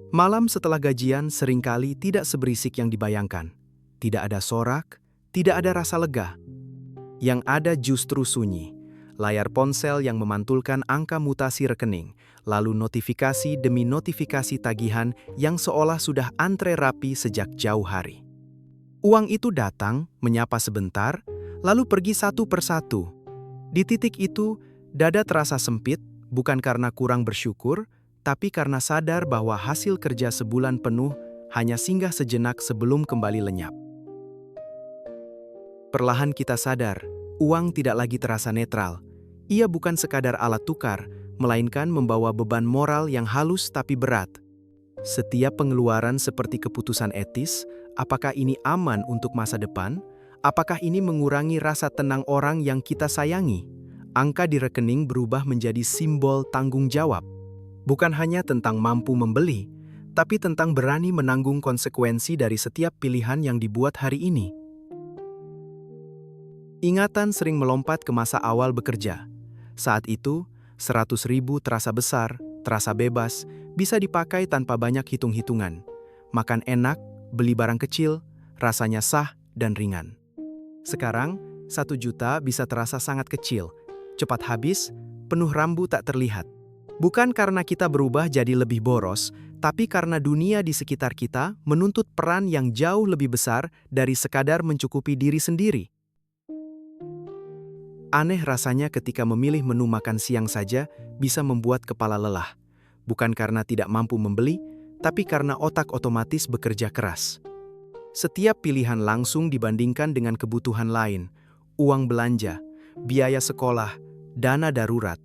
Malam setelah gajian seringkali tidak seberisik yang dibayangkan. Tidak ada sorak, tidak ada rasa lega. Yang ada justru sunyi. Layar ponsel yang memantulkan angka mutasi rekening, lalu notifikasi demi notifikasi tagihan yang seolah sudah antre rapi sejak jauh hari. Uang itu datang, menyapa sebentar, lalu pergi satu persatu. Di titik itu, dada terasa sempit, bukan karena kurang bersyukur, tapi karena sadar bahwa hasil kerja sebulan penuh hanya singgah sejenak sebelum kembali lenyap. Perlahan kita sadar, uang tidak lagi terasa netral. Ia bukan sekadar alat tukar, melainkan membawa beban moral yang halus tapi berat. Setiap pengeluaran seperti keputusan etis, apakah ini aman untuk masa depan? Apakah ini mengurangi rasa tenang orang yang kita sayangi? Angka di rekening berubah menjadi simbol tanggung jawab. Bukan hanya tentang mampu membeli, tapi tentang berani menanggung konsekuensi dari setiap pilihan yang dibuat hari ini. Ingatan sering melompat ke masa awal bekerja. Saat itu, 100.000 terasa besar, terasa bebas, bisa dipakai tanpa banyak hitung-hitungan. Makan enak, beli barang kecil, rasanya sah dan ringan. Sekarang, 1 juta bisa terasa sangat kecil, cepat habis, penuh rambu tak terlihat. Bukan karena kita berubah jadi lebih boros, tapi karena dunia di sekitar kita menuntut peran yang jauh lebih besar dari sekadar mencukupi diri sendiri. Aneh rasanya ketika memilih menu makan siang saja bisa membuat kepala lelah. Bukan karena tidak mampu membeli, tapi karena otak otomatis bekerja keras. Setiap pilihan langsung dibandingkan dengan kebutuhan lain, uang belanja, biaya sekolah, dana darurat.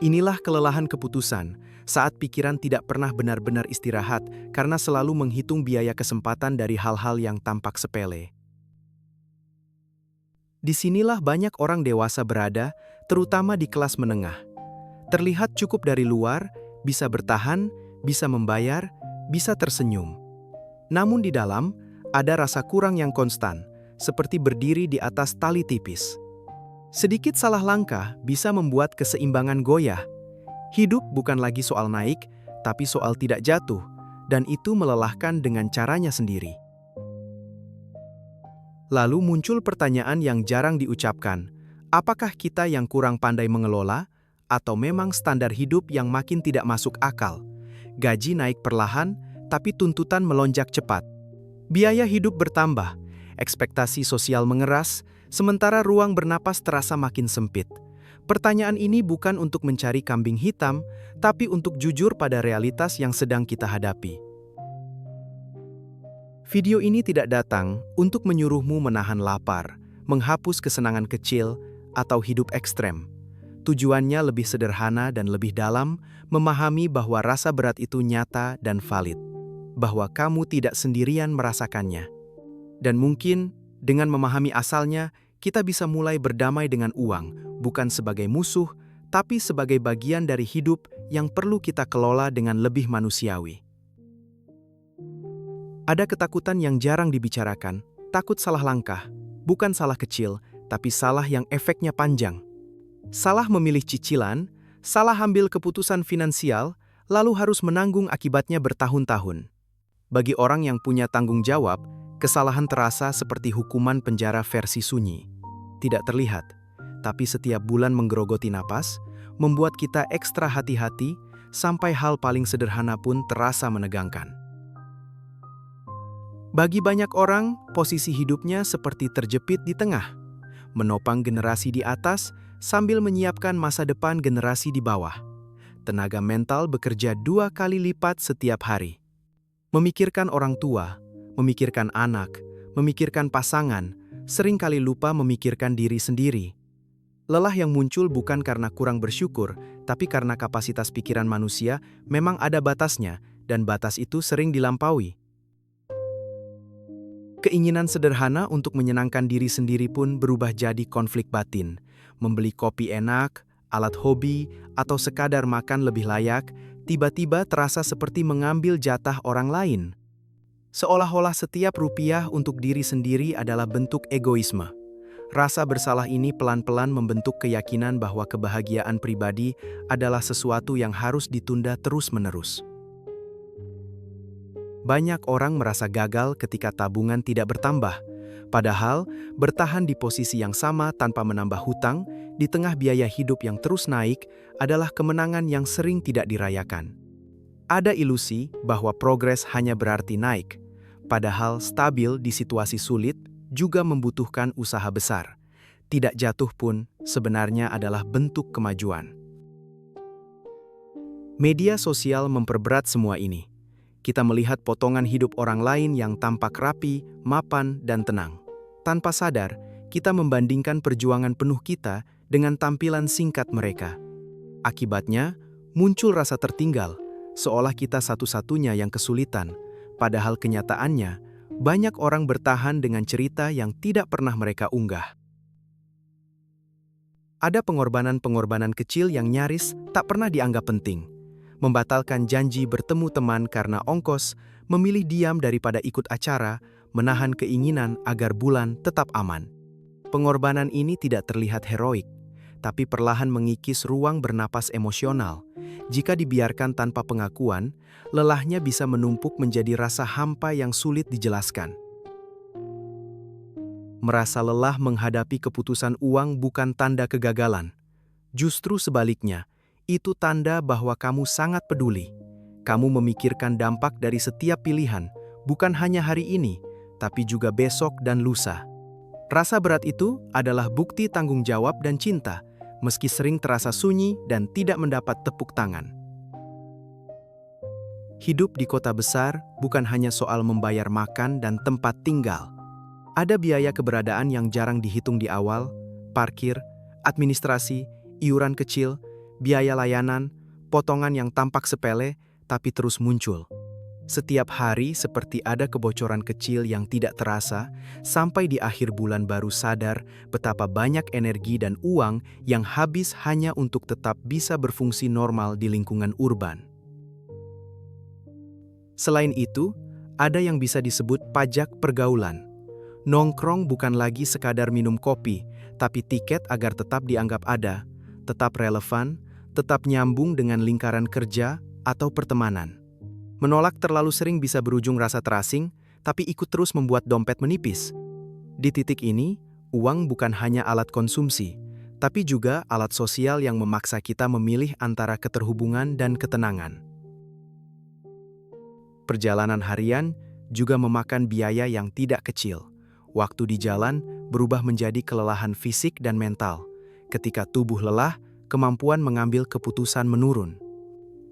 Inilah kelelahan keputusan, saat pikiran tidak pernah benar-benar istirahat karena selalu menghitung biaya kesempatan dari hal-hal yang tampak sepele. Disinilah banyak orang dewasa berada, terutama di kelas menengah. Terlihat cukup dari luar, bisa bertahan, bisa membayar, bisa tersenyum. Namun di dalam, ada rasa kurang yang konstan, seperti berdiri di atas tali tipis. Sedikit salah langkah bisa membuat keseimbangan goyah. Hidup bukan lagi soal naik, tapi soal tidak jatuh, dan itu melelahkan dengan caranya sendiri. Lalu muncul pertanyaan yang jarang diucapkan, apakah kita yang kurang pandai mengelola, atau memang standar hidup yang makin tidak masuk akal? Gaji naik perlahan, tapi tuntutan melonjak cepat. Biaya hidup bertambah, ekspektasi sosial mengeras, sementara ruang bernapas terasa makin sempit. Pertanyaan ini bukan untuk mencari kambing hitam, tapi untuk jujur pada realitas yang sedang kita hadapi. Video ini tidak datang untuk menyuruhmu menahan lapar, menghapus kesenangan kecil, atau hidup ekstrem. Tujuannya lebih sederhana dan lebih dalam, memahami bahwa rasa berat itu nyata dan valid, bahwa kamu tidak sendirian merasakannya. Dan mungkin, dengan memahami asalnya, kita bisa mulai berdamai dengan uang, bukan sebagai musuh, tapi sebagai bagian dari hidup yang perlu kita kelola dengan lebih manusiawi. Ada ketakutan yang jarang dibicarakan, takut salah langkah, bukan salah kecil, tapi salah yang efeknya panjang. Salah memilih cicilan, salah ambil keputusan finansial, lalu harus menanggung akibatnya bertahun-tahun. Bagi orang yang punya tanggung jawab, kesalahan terasa seperti hukuman penjara versi sunyi. Tidak terlihat, tapi setiap bulan menggerogoti napas, membuat kita ekstra hati-hati, sampai hal paling sederhana pun terasa menegangkan. Bagi banyak orang, posisi hidupnya seperti terjepit di tengah, menopang generasi di atas sambil menyiapkan masa depan generasi di bawah. Tenaga mental bekerja 2 kali lipat setiap hari. Memikirkan orang tua, memikirkan anak, memikirkan pasangan, seringkali lupa memikirkan diri sendiri. Lelah yang muncul bukan karena kurang bersyukur, tapi karena kapasitas pikiran manusia memang ada batasnya, dan batas itu sering dilampaui. Keinginan sederhana untuk menyenangkan diri sendiri pun berubah jadi konflik batin. Membeli kopi enak, alat hobi, atau sekadar makan lebih layak, tiba-tiba terasa seperti mengambil jatah orang lain. Seolah-olah setiap rupiah untuk diri sendiri adalah bentuk egoisme. Rasa bersalah ini pelan-pelan membentuk keyakinan bahwa kebahagiaan pribadi adalah sesuatu yang harus ditunda terus-menerus. Banyak orang merasa gagal ketika tabungan tidak bertambah. Padahal, bertahan di posisi yang sama tanpa menambah hutang di tengah biaya hidup yang terus naik adalah kemenangan yang sering tidak dirayakan. Ada ilusi bahwa progres hanya berarti naik, padahal stabil di situasi sulit juga membutuhkan usaha besar. Tidak jatuh pun sebenarnya adalah bentuk kemajuan. Media sosial memperberat semua ini. Kita melihat potongan hidup orang lain yang tampak rapi, mapan, dan tenang. Tanpa sadar, kita membandingkan perjuangan penuh kita dengan tampilan singkat mereka. Akibatnya, muncul rasa tertinggal, seolah kita satu-satunya yang kesulitan, padahal kenyataannya, banyak orang bertahan dengan cerita yang tidak pernah mereka unggah. Ada pengorbanan-pengorbanan kecil yang nyaris tak pernah dianggap penting. Membatalkan janji bertemu teman karena ongkos, memilih diam daripada ikut acara, menahan keinginan agar bulan tetap aman. Pengorbanan ini tidak terlihat heroik, tapi perlahan mengikis ruang bernapas emosional. Jika dibiarkan tanpa pengakuan, lelahnya bisa menumpuk menjadi rasa hampa yang sulit dijelaskan. Merasa lelah menghadapi keputusan uang bukan tanda kegagalan. Justru sebaliknya, itu tanda bahwa kamu sangat peduli. Kamu memikirkan dampak dari setiap pilihan, bukan hanya hari ini, tapi juga besok dan lusa. Rasa berat itu adalah bukti tanggung jawab dan cinta, meski sering terasa sunyi dan tidak mendapat tepuk tangan. Hidup di kota besar bukan hanya soal membayar makan dan tempat tinggal. Ada biaya keberadaan yang jarang dihitung di awal, parkir, administrasi, iuran kecil, biaya layanan, potongan yang tampak sepele tapi terus muncul. Setiap hari seperti ada kebocoran kecil yang tidak terasa, sampai di akhir bulan baru sadar betapa banyak energi dan uang yang habis hanya untuk tetap bisa berfungsi normal di lingkungan urban. Selain itu, ada yang bisa disebut pajak pergaulan. Nongkrong bukan lagi sekadar minum kopi, tapi tiket agar tetap dianggap ada, tetap relevan, tetap nyambung dengan lingkaran kerja atau pertemanan. Menolak terlalu sering bisa berujung rasa terasing, tapi ikut terus membuat dompet menipis. Di titik ini, uang bukan hanya alat konsumsi, tapi juga alat sosial yang memaksa kita memilih antara keterhubungan dan ketenangan. Perjalanan harian juga memakan biaya yang tidak kecil. Waktu di jalan berubah menjadi kelelahan fisik dan mental. Ketika tubuh lelah, kemampuan mengambil keputusan menurun.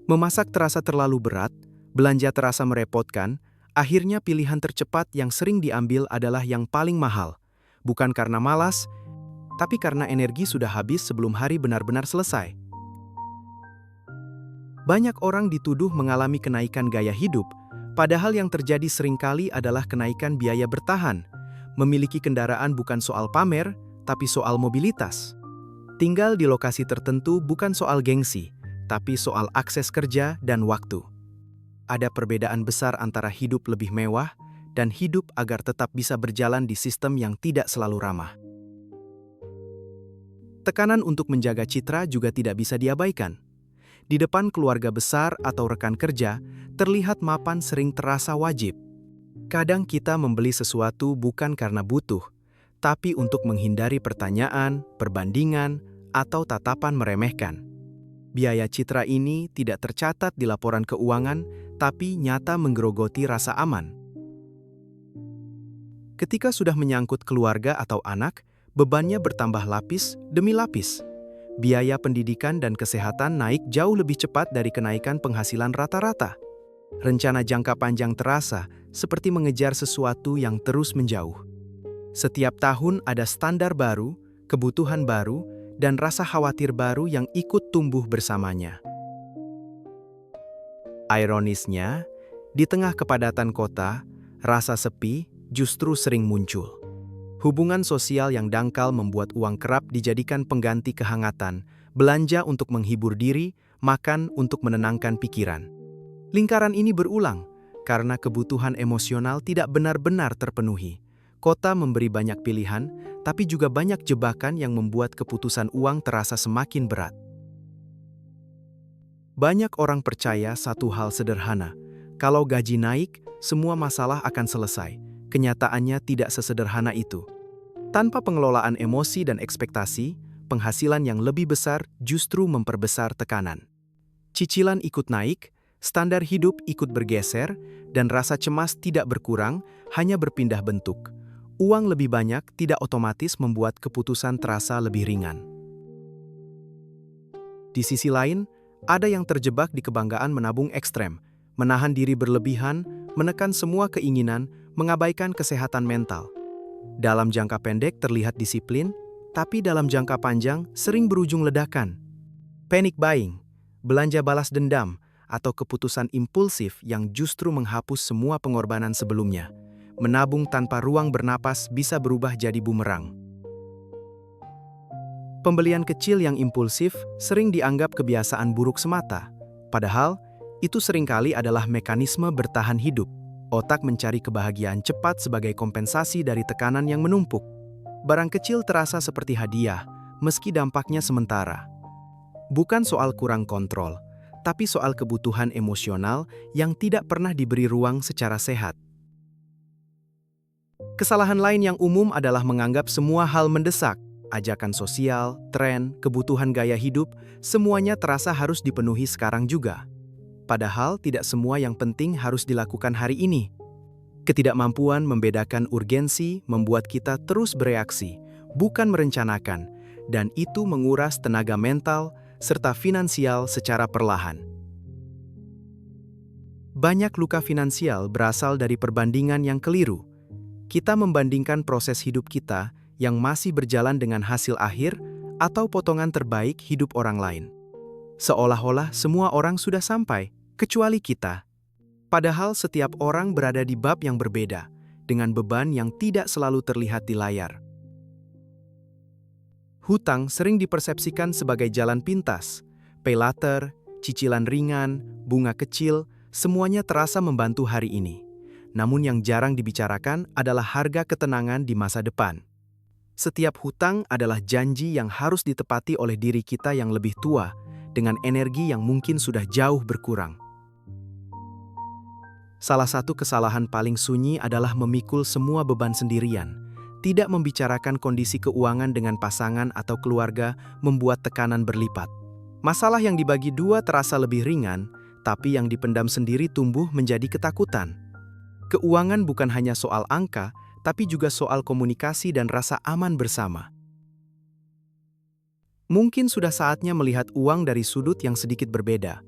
Memasak terasa terlalu berat, belanja terasa merepotkan, akhirnya pilihan tercepat yang sering diambil adalah yang paling mahal. Bukan karena malas, tapi karena energi sudah habis sebelum hari benar-benar selesai. Banyak orang dituduh mengalami kenaikan gaya hidup, padahal yang terjadi seringkali adalah kenaikan biaya bertahan. Memiliki kendaraan bukan soal pamer, tapi soal mobilitas. Tinggal di lokasi tertentu bukan soal gengsi, tapi soal akses kerja dan waktu. Ada perbedaan besar antara hidup lebih mewah dan hidup agar tetap bisa berjalan di sistem yang tidak selalu ramah. Tekanan untuk menjaga citra juga tidak bisa diabaikan. Di depan keluarga besar atau rekan kerja, terlihat mapan sering terasa wajib. Kadang kita membeli sesuatu bukan karena butuh, tapi untuk menghindari pertanyaan, perbandingan, atau tatapan meremehkan. Biaya citra ini tidak tercatat di laporan keuangan, tapi nyata menggerogoti rasa aman. Ketika sudah menyangkut keluarga atau anak, bebannya bertambah lapis demi lapis. Biaya pendidikan dan kesehatan naik jauh lebih cepat dari kenaikan penghasilan rata-rata. Rencana jangka panjang terasa seperti mengejar sesuatu yang terus menjauh. Setiap tahun ada standar baru, kebutuhan baru, dan rasa khawatir baru yang ikut tumbuh bersamanya. Ironisnya, di tengah kepadatan kota, rasa sepi justru sering muncul. Hubungan sosial yang dangkal membuat uang kerap dijadikan pengganti kehangatan, belanja untuk menghibur diri, makan untuk menenangkan pikiran. Lingkaran ini berulang, karena kebutuhan emosional tidak benar-benar terpenuhi. Kota memberi banyak pilihan, tapi juga banyak jebakan yang membuat keputusan uang terasa semakin berat. Banyak orang percaya satu hal sederhana, Kalau gaji naik, semua masalah akan selesai. Kenyataannya tidak sesederhana itu. Tanpa pengelolaan emosi dan ekspektasi, penghasilan yang lebih besar justru memperbesar tekanan. Cicilan ikut naik, standar hidup ikut bergeser, dan rasa cemas tidak berkurang, hanya berpindah bentuk. Uang lebih banyak tidak otomatis membuat keputusan terasa lebih ringan. Di sisi lain, ada yang terjebak di kebanggaan menabung ekstrem, menahan diri berlebihan, menekan semua keinginan, mengabaikan kesehatan mental. Dalam jangka pendek terlihat disiplin, tapi dalam jangka panjang sering berujung ledakan. Panic buying, belanja balas dendam, atau keputusan impulsif yang justru menghapus semua pengorbanan sebelumnya. Menabung tanpa ruang bernapas bisa berubah jadi bumerang. Pembelian kecil yang impulsif sering dianggap kebiasaan buruk semata. Padahal, itu seringkali adalah mekanisme bertahan hidup. Otak mencari kebahagiaan cepat sebagai kompensasi dari tekanan yang menumpuk. Barang kecil terasa seperti hadiah, meski dampaknya sementara. Bukan soal kurang kontrol, tapi soal kebutuhan emosional yang tidak pernah diberi ruang secara sehat. Kesalahan lain yang umum adalah menganggap semua hal mendesak. Ajakan sosial, tren, kebutuhan gaya hidup, semuanya terasa harus dipenuhi sekarang juga. Padahal tidak semua yang penting harus dilakukan hari ini. Ketidakmampuan membedakan urgensi membuat kita terus bereaksi, bukan merencanakan, dan itu menguras tenaga mental serta finansial secara perlahan. Banyak luka finansial berasal dari perbandingan yang keliru. Kita membandingkan proses hidup kita yang masih berjalan dengan hasil akhir atau potongan terbaik hidup orang lain. Seolah-olah semua orang sudah sampai, kecuali kita. Padahal setiap orang berada di bab yang berbeda, dengan beban yang tidak selalu terlihat di layar. Hutang sering dipersepsikan sebagai jalan pintas. Pay later, cicilan ringan, bunga kecil, semuanya terasa membantu hari ini. Namun yang jarang dibicarakan adalah harga ketenangan di masa depan. Setiap hutang adalah janji yang harus ditepati oleh diri kita yang lebih tua, dengan energi yang mungkin sudah jauh berkurang. Salah satu kesalahan paling sunyi adalah memikul semua beban sendirian. Tidak membicarakan kondisi keuangan dengan pasangan atau keluarga membuat tekanan berlipat. Masalah yang dibagi dua terasa lebih ringan, tapi yang dipendam sendiri tumbuh menjadi ketakutan. Keuangan bukan hanya soal angka, tapi juga soal komunikasi dan rasa aman bersama. Mungkin sudah saatnya melihat uang dari sudut yang sedikit berbeda.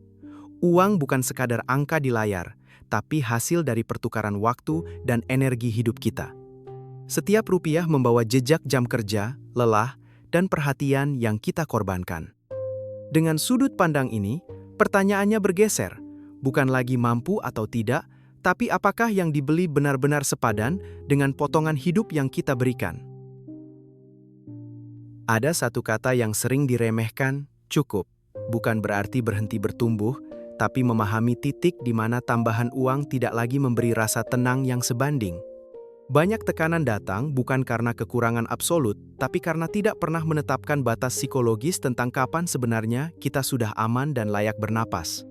Uang bukan sekadar angka di layar, tapi hasil dari pertukaran waktu dan energi hidup kita. Setiap rupiah membawa jejak jam kerja, lelah, dan perhatian yang kita korbankan. Dengan sudut pandang ini, pertanyaannya bergeser, bukan lagi mampu atau tidak, tapi apakah yang dibeli benar-benar sepadan dengan potongan hidup yang kita berikan? Ada satu kata yang sering diremehkan, cukup. Bukan berarti berhenti bertumbuh, tapi memahami titik di mana tambahan uang tidak lagi memberi rasa tenang yang sebanding. Banyak tekanan datang bukan karena kekurangan absolut, tapi karena tidak pernah menetapkan batas psikologis tentang kapan sebenarnya kita sudah aman dan layak bernapas.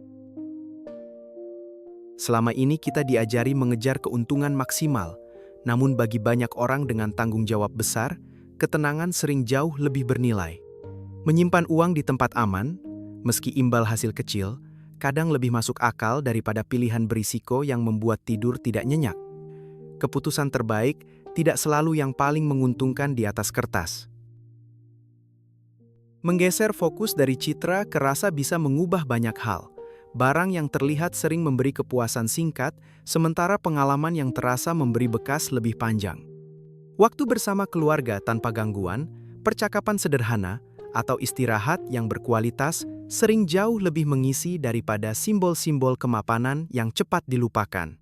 Selama ini kita diajari mengejar keuntungan maksimal, namun bagi banyak orang dengan tanggung jawab besar, ketenangan sering jauh lebih bernilai. Menyimpan uang di tempat aman, meski imbal hasil kecil, kadang lebih masuk akal daripada pilihan berisiko yang membuat tidur tidak nyenyak. Keputusan terbaik tidak selalu yang paling menguntungkan di atas kertas. Menggeser fokus dari citra ke rasa bisa mengubah banyak hal. Barang yang terlihat sering memberi kepuasan singkat, sementara pengalaman yang terasa memberi bekas lebih panjang. Waktu bersama keluarga tanpa gangguan, percakapan sederhana, atau istirahat yang berkualitas sering jauh lebih mengisi daripada simbol-simbol kemapanan yang cepat dilupakan.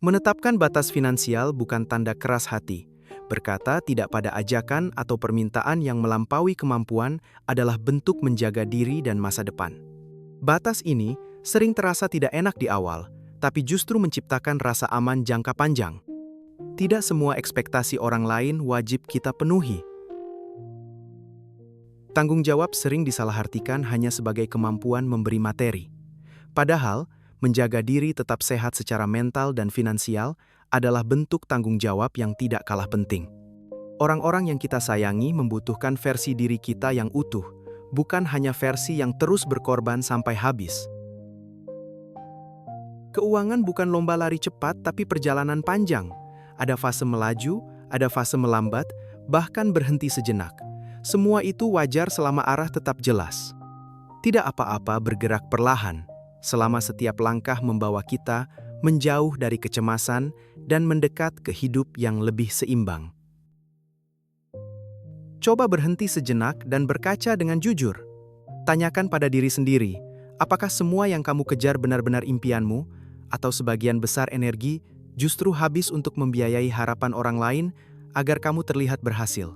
Menetapkan batas finansial bukan tanda keras hati. Berkata tidak pada ajakan atau permintaan yang melampaui kemampuan adalah bentuk menjaga diri dan masa depan. Batas ini sering terasa tidak enak di awal, tapi justru menciptakan rasa aman jangka panjang. Tidak semua ekspektasi orang lain wajib kita penuhi. Tanggung jawab sering disalahartikan hanya sebagai kemampuan memberi materi. Padahal, menjaga diri tetap sehat secara mental dan finansial adalah bentuk tanggung jawab yang tidak kalah penting. Orang-orang yang kita sayangi membutuhkan versi diri kita yang utuh, bukan hanya versi yang terus berkorban sampai habis. Keuangan bukan lomba lari cepat tapi perjalanan panjang. Ada fase melaju, ada fase melambat, bahkan berhenti sejenak. Semua itu wajar selama arah tetap jelas. Tidak apa-apa bergerak perlahan, selama setiap langkah membawa kita menjauh dari kecemasan dan mendekat ke hidup yang lebih seimbang. Coba berhenti sejenak dan berkaca dengan jujur. Tanyakan pada diri sendiri, apakah semua yang kamu kejar benar-benar impianmu, atau sebagian besar energi justru habis untuk membiayai harapan orang lain agar kamu terlihat berhasil?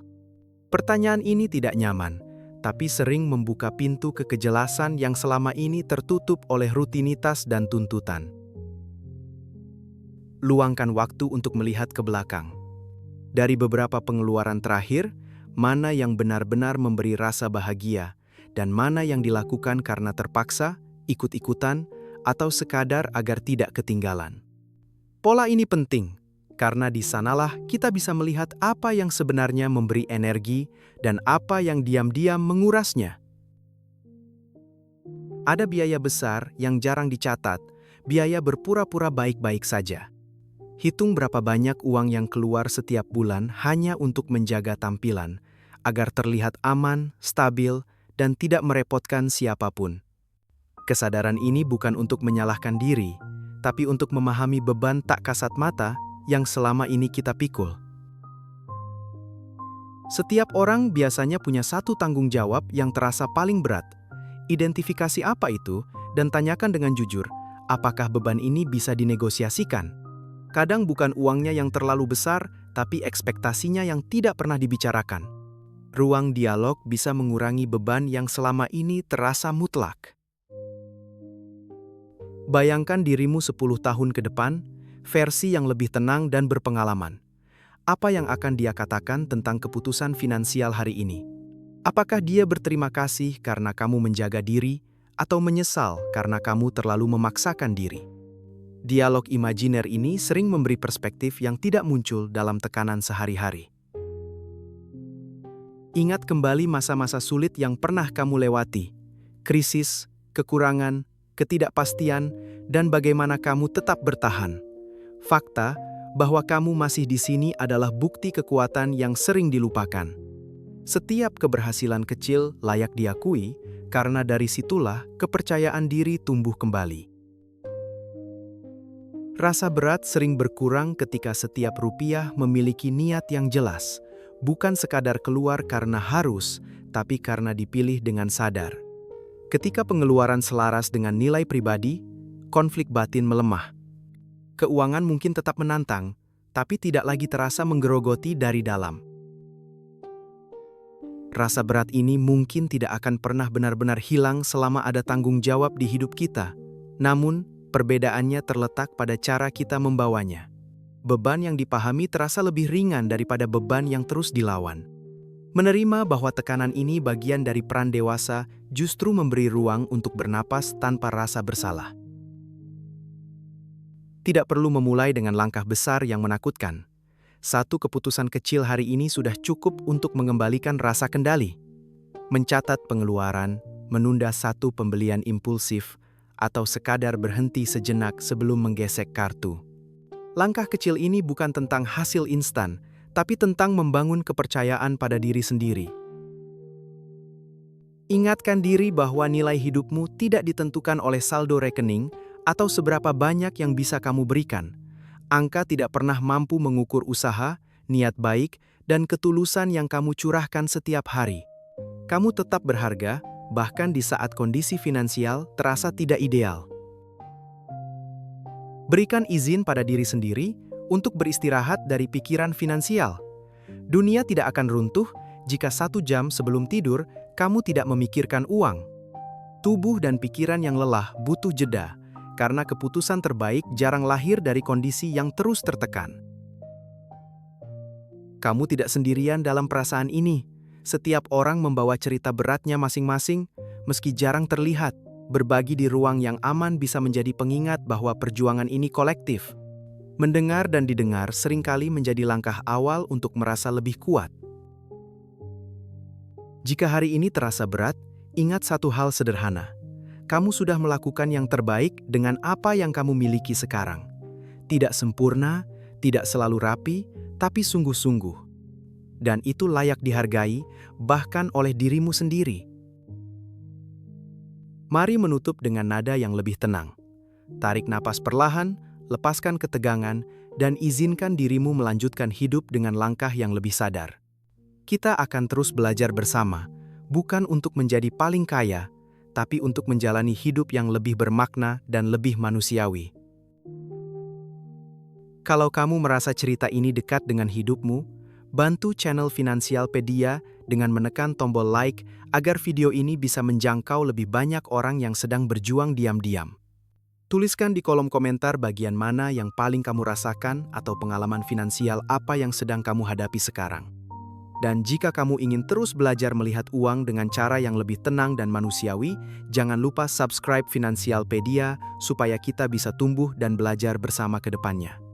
Pertanyaan ini tidak nyaman, tapi sering membuka pintu ke kejelasan yang selama ini tertutup oleh rutinitas dan tuntutan. Luangkan waktu untuk melihat ke belakang. Dari beberapa pengeluaran terakhir, mana yang benar-benar memberi rasa bahagia, dan mana yang dilakukan karena terpaksa, ikut-ikutan, atau sekadar agar tidak ketinggalan. Pola ini penting, karena di sanalah kita bisa melihat apa yang sebenarnya memberi energi dan apa yang diam-diam mengurasnya. Ada biaya besar yang jarang dicatat, biaya berpura-pura baik-baik saja. Hitung berapa banyak uang yang keluar setiap bulan hanya untuk menjaga tampilan, agar terlihat aman, stabil, dan tidak merepotkan siapapun. Kesadaran ini bukan untuk menyalahkan diri, tapi untuk memahami beban tak kasat mata yang selama ini kita pikul. Setiap orang biasanya punya satu tanggung jawab yang terasa paling berat. Identifikasi apa itu, dan tanyakan dengan jujur, apakah beban ini bisa dinegosiasikan? Kadang bukan uangnya yang terlalu besar, tapi ekspektasinya yang tidak pernah dibicarakan. Ruang dialog bisa mengurangi beban yang selama ini terasa mutlak. Bayangkan dirimu 10 tahun ke depan, versi yang lebih tenang dan berpengalaman. Apa yang akan dia katakan tentang keputusan finansial hari ini? Apakah dia berterima kasih karena kamu menjaga diri, atau menyesal karena kamu terlalu memaksakan diri? Dialog imajiner ini sering memberi perspektif yang tidak muncul dalam tekanan sehari-hari. Ingat kembali masa-masa sulit yang pernah kamu lewati, krisis, kekurangan, ketidakpastian, dan bagaimana kamu tetap bertahan. Fakta bahwa kamu masih di sini adalah bukti kekuatan yang sering dilupakan. Setiap keberhasilan kecil layak diakui, karena dari situlah kepercayaan diri tumbuh kembali. Rasa berat sering berkurang ketika setiap rupiah memiliki niat yang jelas, bukan sekadar keluar karena harus, tapi karena dipilih dengan sadar. Ketika pengeluaran selaras dengan nilai pribadi, konflik batin melemah. Keuangan mungkin tetap menantang, tapi tidak lagi terasa menggerogoti dari dalam. Rasa berat ini mungkin tidak akan pernah benar-benar hilang selama ada tanggung jawab di hidup kita. Namun, perbedaannya terletak pada cara kita membawanya. Beban yang dipahami terasa lebih ringan daripada beban yang terus dilawan. Menerima bahwa tekanan ini bagian dari peran dewasa justru memberi ruang untuk bernapas tanpa rasa bersalah. Tidak perlu memulai dengan langkah besar yang menakutkan. Satu keputusan kecil hari ini sudah cukup untuk mengembalikan rasa kendali. Mencatat pengeluaran, menunda satu pembelian impulsif, atau sekadar berhenti sejenak sebelum menggesek kartu. Langkah kecil ini bukan tentang hasil instan, tapi tentang membangun kepercayaan pada diri sendiri. Ingatkan diri bahwa nilai hidupmu tidak ditentukan oleh saldo rekening atau seberapa banyak yang bisa kamu berikan. Angka tidak pernah mampu mengukur usaha, niat baik, dan ketulusan yang kamu curahkan setiap hari. Kamu tetap berharga, bahkan di saat kondisi finansial terasa tidak ideal. Berikan izin pada diri sendiri untuk beristirahat dari pikiran finansial. Dunia tidak akan runtuh jika 1 jam sebelum tidur kamu tidak memikirkan uang. Tubuh dan pikiran yang lelah butuh jeda, karena keputusan terbaik jarang lahir dari kondisi yang terus tertekan. Kamu tidak sendirian dalam perasaan ini. Setiap orang membawa cerita beratnya masing-masing, meski jarang terlihat. Berbagi di ruang yang aman bisa menjadi pengingat bahwa perjuangan ini kolektif. Mendengar dan didengar seringkali menjadi langkah awal untuk merasa lebih kuat. Jika hari ini terasa berat, ingat satu hal sederhana. Kamu sudah melakukan yang terbaik dengan apa yang kamu miliki sekarang. Tidak sempurna, tidak selalu rapi, tapi sungguh-sungguh. Dan itu layak dihargai, bahkan oleh dirimu sendiri. Mari menutup dengan nada yang lebih tenang. Tarik napas perlahan, lepaskan ketegangan, dan izinkan dirimu melanjutkan hidup dengan langkah yang lebih sadar. Kita akan terus belajar bersama, bukan untuk menjadi paling kaya, tapi untuk menjalani hidup yang lebih bermakna dan lebih manusiawi. Kalau kamu merasa cerita ini dekat dengan hidupmu, bantu channel Finansialpedia dengan menekan tombol like agar video ini bisa menjangkau lebih banyak orang yang sedang berjuang diam-diam. Tuliskan di kolom komentar bagian mana yang paling kamu rasakan atau pengalaman finansial apa yang sedang kamu hadapi sekarang. Dan jika kamu ingin terus belajar melihat uang dengan cara yang lebih tenang dan manusiawi, jangan lupa subscribe Finansialpedia supaya kita bisa tumbuh dan belajar bersama ke depannya.